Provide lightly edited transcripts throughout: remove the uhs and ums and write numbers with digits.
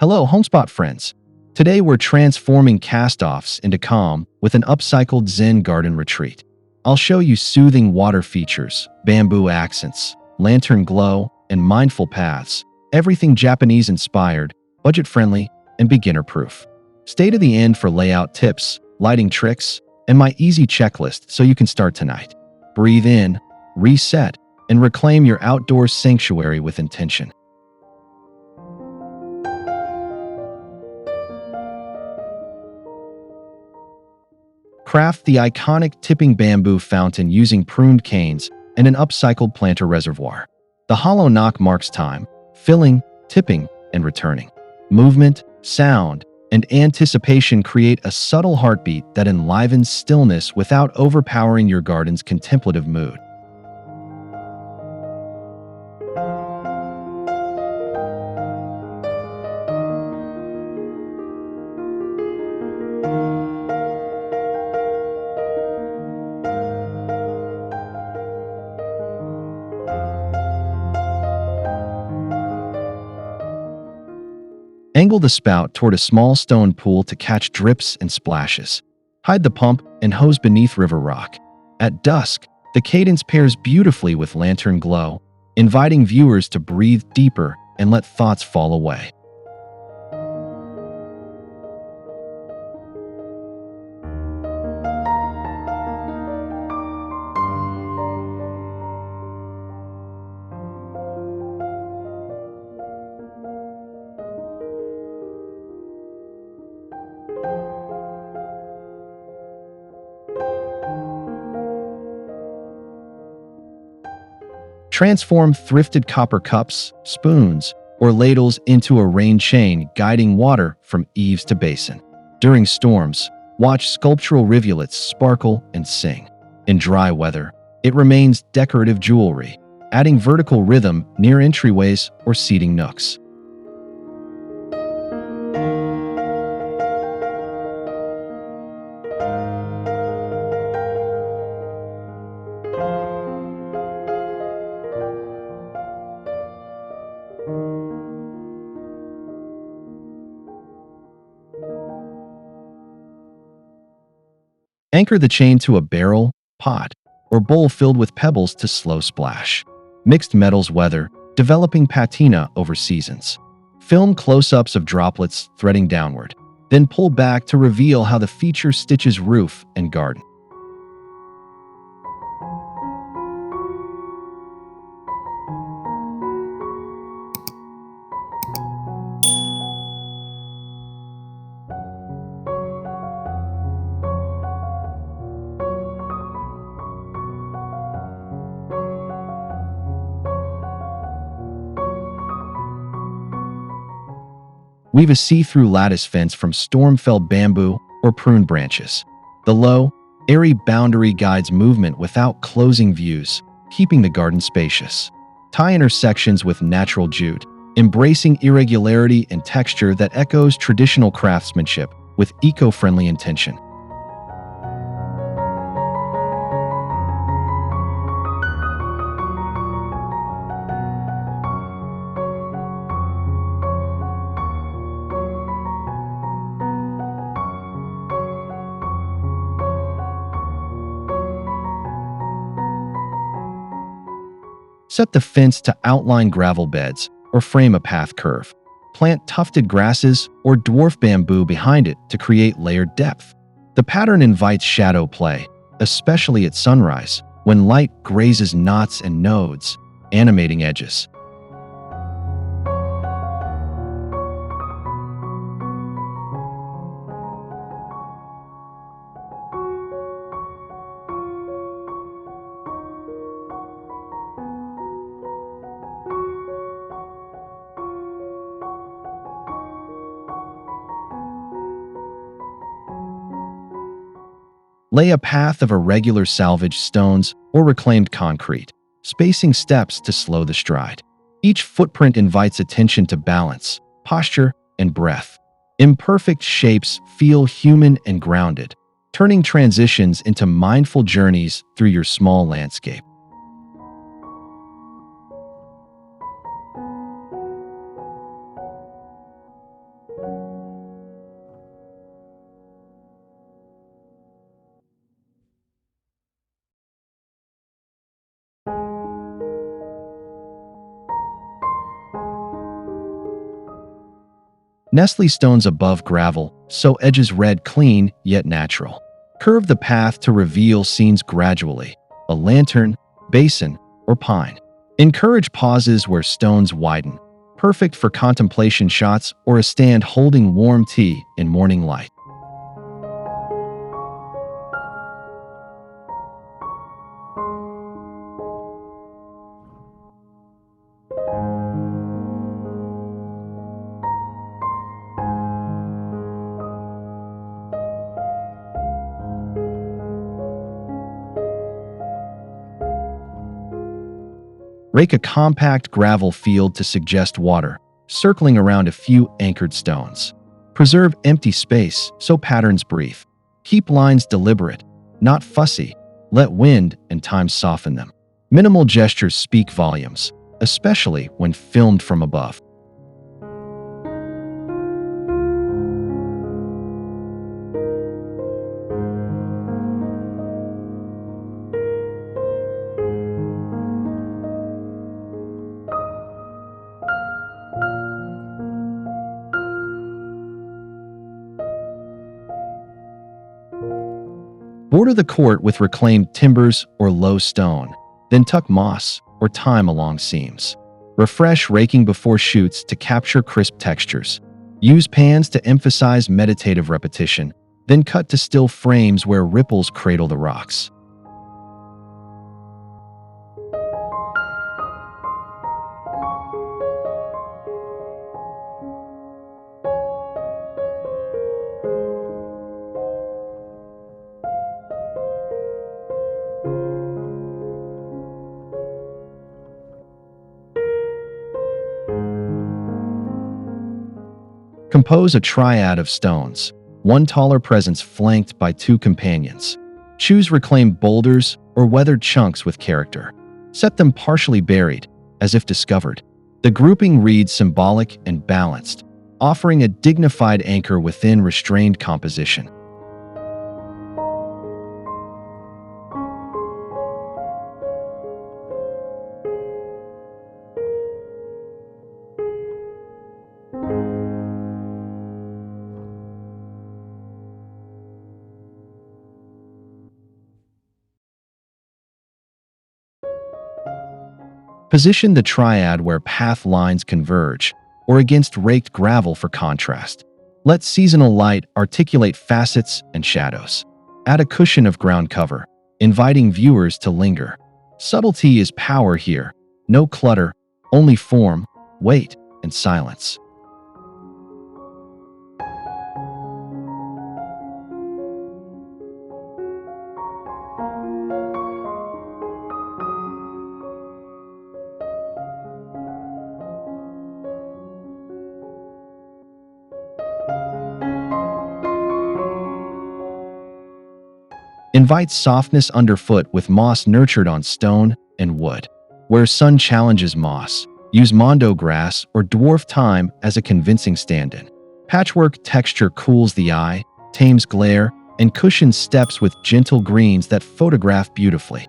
Hello, Homespot friends. Today we're transforming cast-offs into calm with an upcycled Zen Garden Retreat. I'll show you soothing water features, bamboo accents, lantern glow, and mindful paths. Everything Japanese-inspired, budget-friendly, and beginner-proof. Stay to the end for layout tips, lighting tricks, and my easy checklist so you can start tonight. Breathe in, reset, and reclaim your outdoor sanctuary with intention. Craft the iconic tipping bamboo fountain using pruned canes and an upcycled planter reservoir. The hollow knock marks time, filling, tipping, and returning. Movement, sound, and anticipation create a subtle heartbeat that enlivens stillness without overpowering your garden's contemplative mood. Angle the spout toward a small stone pool to catch drips and splashes. Hide the pump and hose beneath river rock. At dusk, the cadence pairs beautifully with lantern glow, inviting viewers to breathe deeper and let thoughts fall away. Transform thrifted copper cups, spoons, or ladles into a rain chain guiding water from eaves to basin. During storms, watch sculptural rivulets sparkle and sing. In dry weather, it remains decorative jewelry, adding vertical rhythm near entryways or seating nooks. Anchor the chain to a barrel, pot, or bowl filled with pebbles to slow splash. Mixed metals weather, developing patina over seasons. Film close-ups of droplets threading downward, then pull back to reveal how the feature stitches roof and garden. Weave a see-through lattice fence from storm-felled bamboo or pruned branches. The low, airy boundary guides movement without closing views, keeping the garden spacious. Tie intersections with natural jute, embracing irregularity and texture that echoes traditional craftsmanship with eco-friendly intention. Set the fence to outline gravel beds or frame a path curve. Plant tufted grasses or dwarf bamboo behind it to create layered depth. The pattern invites shadow play, especially at sunrise, when light grazes knots and nodes, animating edges. Lay a path of irregular salvaged stones or reclaimed concrete, spacing steps to slow the stride. Each footprint invites attention to balance, posture, and breath. Imperfect shapes feel human and grounded, turning transitions into mindful journeys through your small landscape. Nestle stones above gravel, so edges red clean yet natural. Curve the path to reveal scenes gradually, a lantern, basin, or pine. Encourage pauses where stones widen, perfect for contemplation shots or a stand holding warm tea in morning light. Rake a compact gravel field to suggest water, circling around a few anchored stones. Preserve empty space so patterns breathe. Keep lines deliberate, not fussy. Let wind and time soften them. Minimal gestures speak volumes, especially when filmed from above. Border the court with reclaimed timbers or low stone, then tuck moss or thyme along seams. Refresh raking before shoots to capture crisp textures. Use pans to emphasize meditative repetition, then cut to still frames where ripples cradle the rocks. Compose a triad of stones, one taller presence flanked by two companions. Choose reclaimed boulders or weathered chunks with character. Set them partially buried, as if discovered. The grouping reads symbolic and balanced, offering a dignified anchor within restrained composition. Position the triad where path lines converge, or against raked gravel for contrast. Let seasonal light articulate facets and shadows. Add a cushion of ground cover, inviting viewers to linger. Subtlety is power here. No clutter, only form, weight, and silence. Invite softness underfoot with moss nurtured on stone and wood. Where sun challenges moss, use mondo grass or dwarf thyme as a convincing stand-in. Patchwork texture cools the eye, tames glare, and cushions steps with gentle greens that photograph beautifully.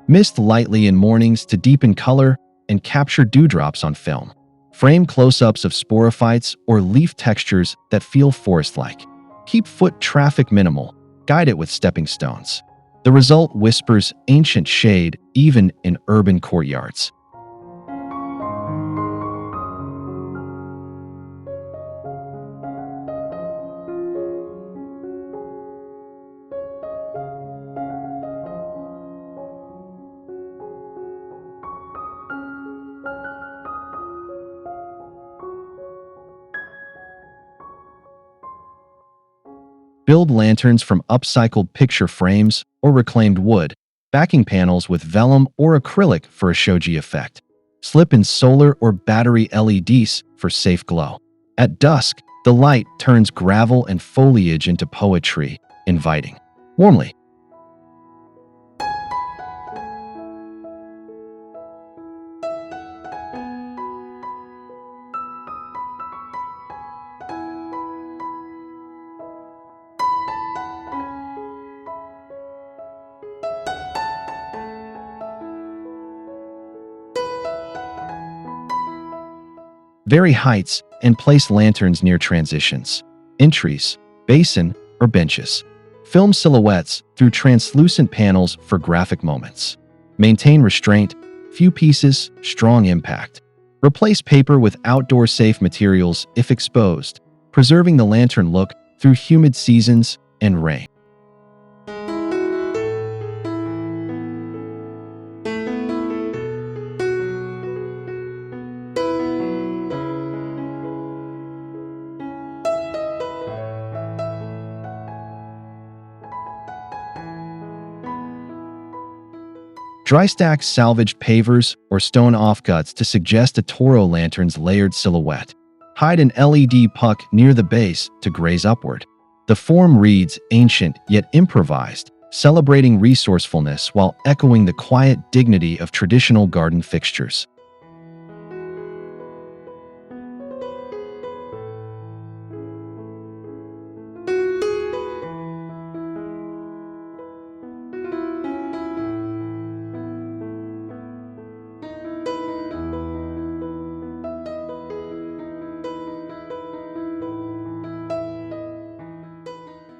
Mist lightly in mornings to deepen color and capture dewdrops on film. Frame close-ups of sporophytes or leaf textures that feel forest-like. Keep foot traffic minimal, guide it with stepping stones. The result whispers ancient shade even in urban courtyards. Build lanterns from upcycled picture frames or reclaimed wood, backing panels with vellum or acrylic for a shoji effect. Slip in solar or battery LEDs for safe glow. At dusk, the light turns gravel and foliage into poetry, inviting. Warmly. Vary heights and place lanterns near transitions, entries, basin, or benches. Film silhouettes through translucent panels for graphic moments. Maintain restraint, few pieces, strong impact. Replace paper with outdoor-safe materials if exposed, preserving the lantern look through humid seasons and rain. Dry stack salvaged pavers or stone offcuts to suggest a Toro lantern's layered silhouette. Hide an LED puck near the base to graze upward. The form reads ancient yet improvised, celebrating resourcefulness while echoing the quiet dignity of traditional garden fixtures.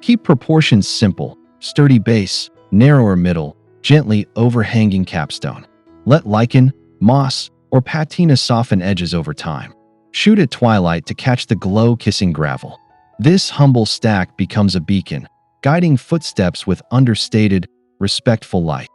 Keep proportions simple, sturdy base, narrower middle, gently overhanging capstone. Let lichen, moss, or patina soften edges over time. Shoot at twilight to catch the glow-kissing gravel. This humble stack becomes a beacon, guiding footsteps with understated, respectful light.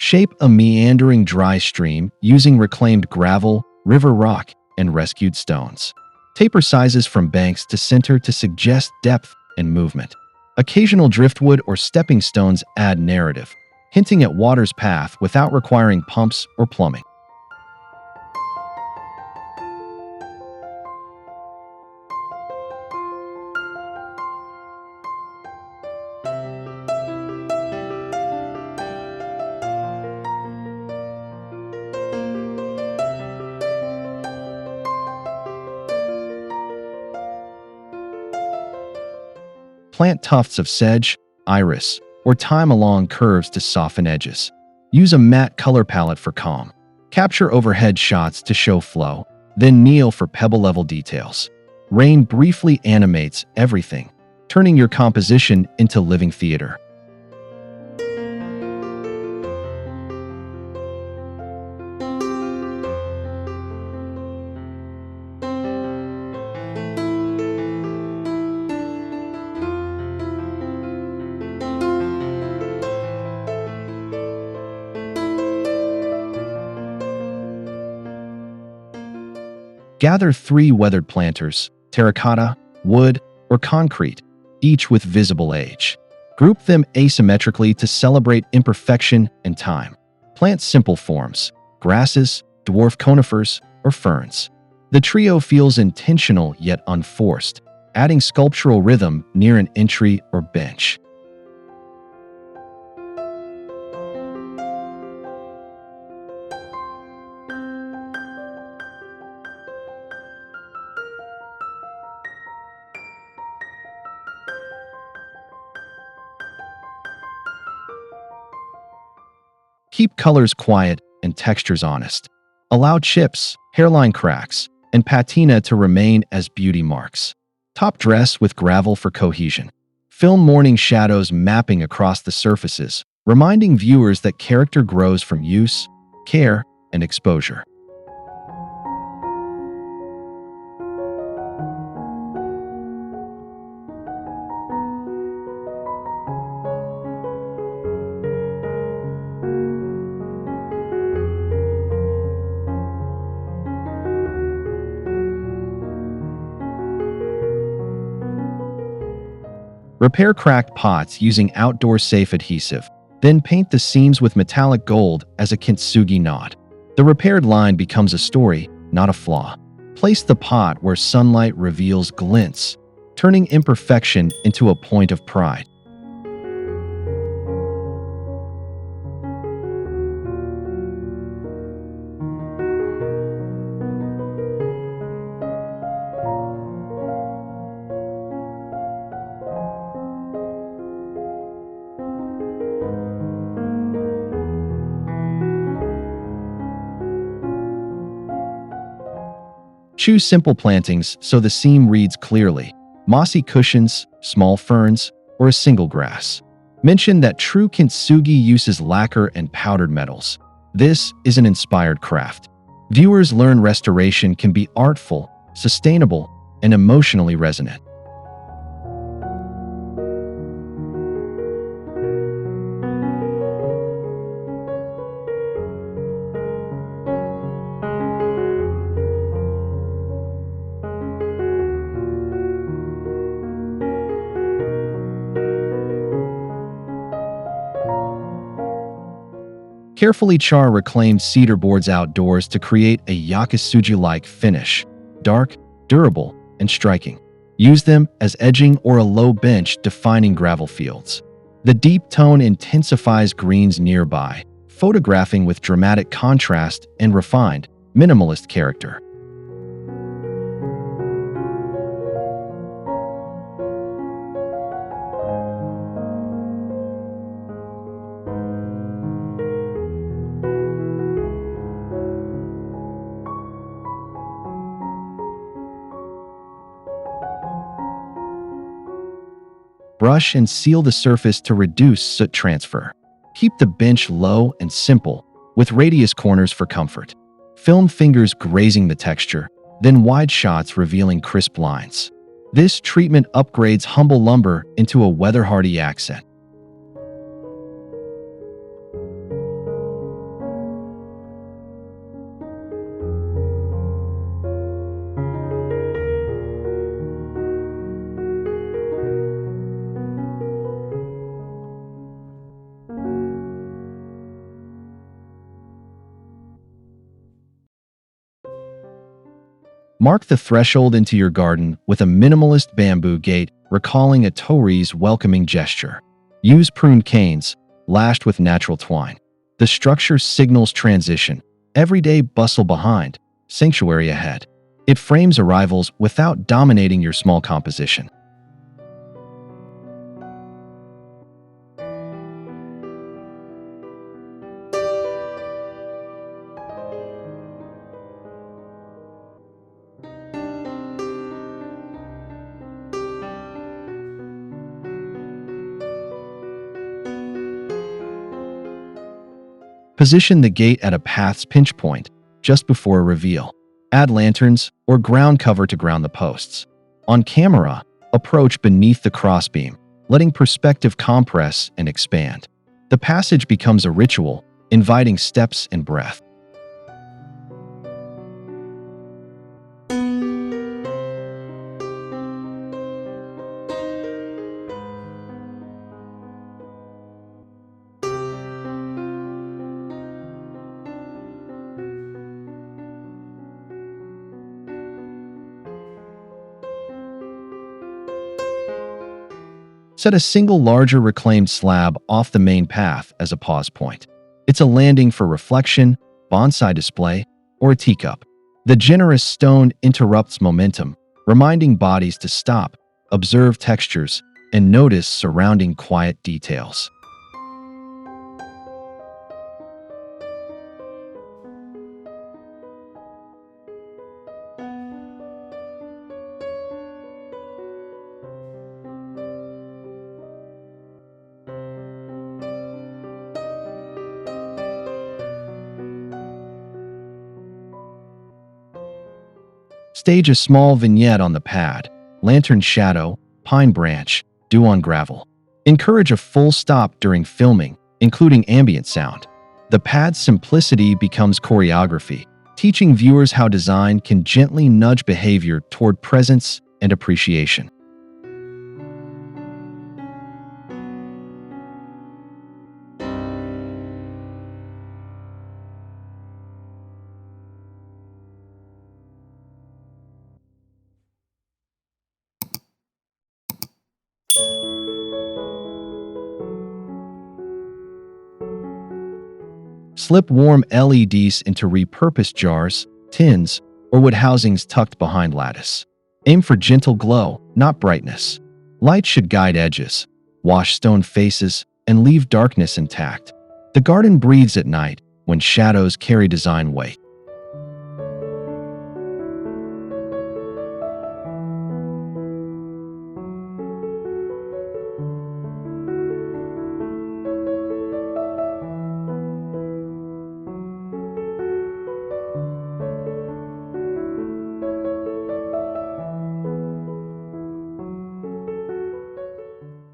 Shape a meandering dry stream using reclaimed gravel, river rock, and rescued stones. Taper sizes from banks to center to suggest depth and movement. Occasional driftwood or stepping stones add narrative, hinting at water's path without requiring pumps or plumbing. Plant tufts of sedge, iris, or thyme along curves to soften edges. Use a matte color palette for calm. Capture overhead shots to show flow, then kneel for pebble-level details. Rain briefly animates everything, turning your composition into living theater. Gather 3 weathered planters, terracotta, wood, or concrete, each with visible age. Group them asymmetrically to celebrate imperfection and time. Plant simple forms, grasses, dwarf conifers, or ferns. The trio feels intentional yet unforced, adding sculptural rhythm near an entry or bench. Keep colors quiet and textures honest. Allow chips, hairline cracks, and patina to remain as beauty marks. Top dress with gravel for cohesion. Film morning shadows mapping across the surfaces, reminding viewers that character grows from use, care, and exposure. Repair cracked pots using outdoor-safe adhesive, then paint the seams with metallic gold as a kintsugi knot. The repaired line becomes a story, not a flaw. Place the pot where sunlight reveals glints, turning imperfection into a point of pride. Choose simple plantings so the seam reads clearly: mossy cushions, small ferns, or a single grass. Mention that true kintsugi uses lacquer and powdered metals. This is an inspired craft. Viewers learn restoration can be artful, sustainable, and emotionally resonant. Carefully char reclaimed cedar boards outdoors to create a yakusuji-like finish: dark, durable, and striking. Use them as edging or a low bench defining gravel fields. The deep tone intensifies greens nearby, photographing with dramatic contrast and refined, minimalist character. Brush and seal the surface to reduce soot transfer. Keep the bench low and simple, with radius corners for comfort. Film fingers grazing the texture, then wide shots revealing crisp lines. This treatment upgrades humble lumber into a weather-hardy accent. Mark the threshold into your garden with a minimalist bamboo gate, recalling a Tory's welcoming gesture. Use pruned canes, lashed with natural twine. The structure signals transition: everyday bustle behind, sanctuary ahead. It frames arrivals without dominating your small composition. Position the gate at a path's pinch point, just before a reveal. Add lanterns or ground cover to ground the posts. On camera, approach beneath the crossbeam, letting perspective compress and expand. The passage becomes a ritual, inviting steps and breath. Set a single larger reclaimed slab off the main path as a pause point. It's a landing for reflection, bonsai display, or a teacup. The generous stone interrupts momentum, reminding bodies to stop, observe textures, and notice surrounding quiet details. Stage a small vignette on the pad: lantern shadow, pine branch, dew on gravel. Encourage a full stop during filming, including ambient sound. The pad's simplicity becomes choreography, teaching viewers how design can gently nudge behavior toward presence and appreciation. Slip warm LEDs into repurposed jars, tins, or wood housings tucked behind lattice. Aim for gentle glow, not brightness. Light should guide edges, wash stone faces, and leave darkness intact. The garden breathes at night when shadows carry design weight.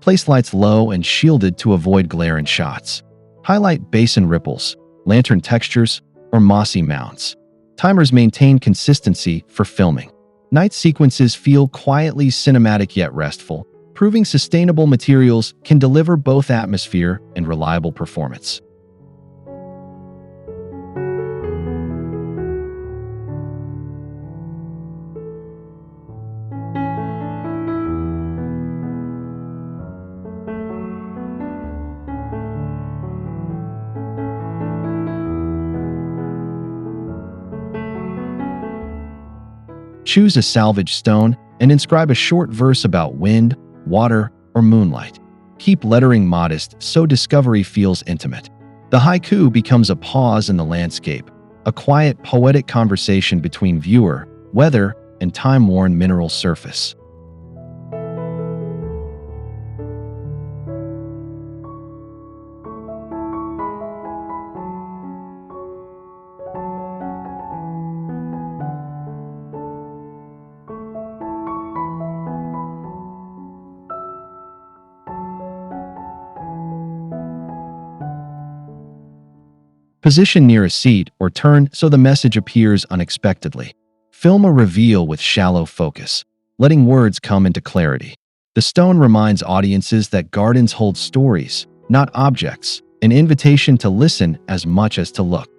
Place lights low and shielded to avoid glare in shots. Highlight basin ripples, lantern textures, or mossy mounts. Timers maintain consistency for filming. Night sequences feel quietly cinematic yet restful, proving sustainable materials can deliver both atmosphere and reliable performance. Choose a salvage stone and inscribe a short verse about wind, water, or moonlight. Keep lettering modest so discovery feels intimate. The haiku becomes a pause in the landscape, a quiet, poetic conversation between viewer, weather, and time-worn mineral surface. Position near a seat or turn so the message appears unexpectedly. Film a reveal with shallow focus, letting words come into clarity. The stone reminds audiences that gardens hold stories, not objects, an invitation to listen as much as to look.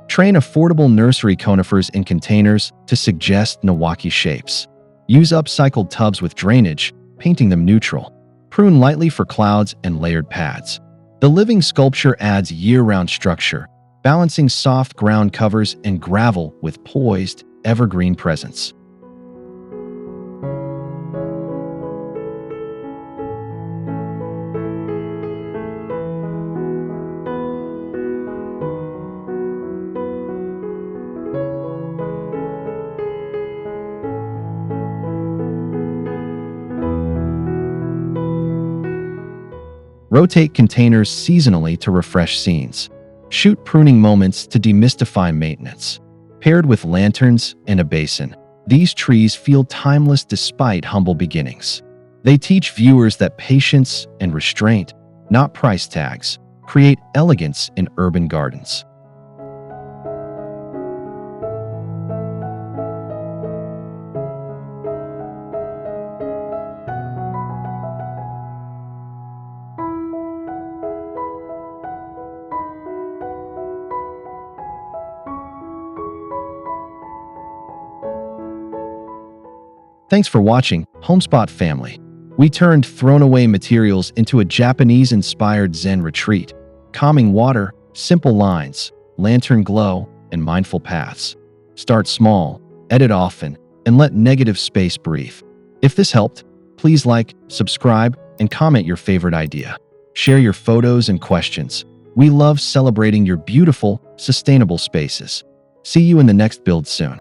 Train affordable nursery conifers in containers to suggest Nawaki shapes. Use upcycled tubs with drainage, painting them neutral. Prune lightly for clouds and layered pads. The living sculpture adds year-round structure, balancing soft ground covers and gravel with poised, evergreen presence. Rotate containers seasonally to refresh scenes. Shoot pruning moments to demystify maintenance. Paired with lanterns and a basin, these trees feel timeless despite humble beginnings. They teach viewers that patience and restraint, not price tags, create elegance in urban gardens. Thanks for watching, Homespot family. We turned thrown-away materials into a Japanese-inspired Zen retreat. Calming water, simple lines, lantern glow, and mindful paths. Start small, edit often, and let negative space breathe. If this helped, please like, subscribe, and comment your favorite idea. Share your photos and questions. We love celebrating your beautiful, sustainable spaces. See you in the next build soon.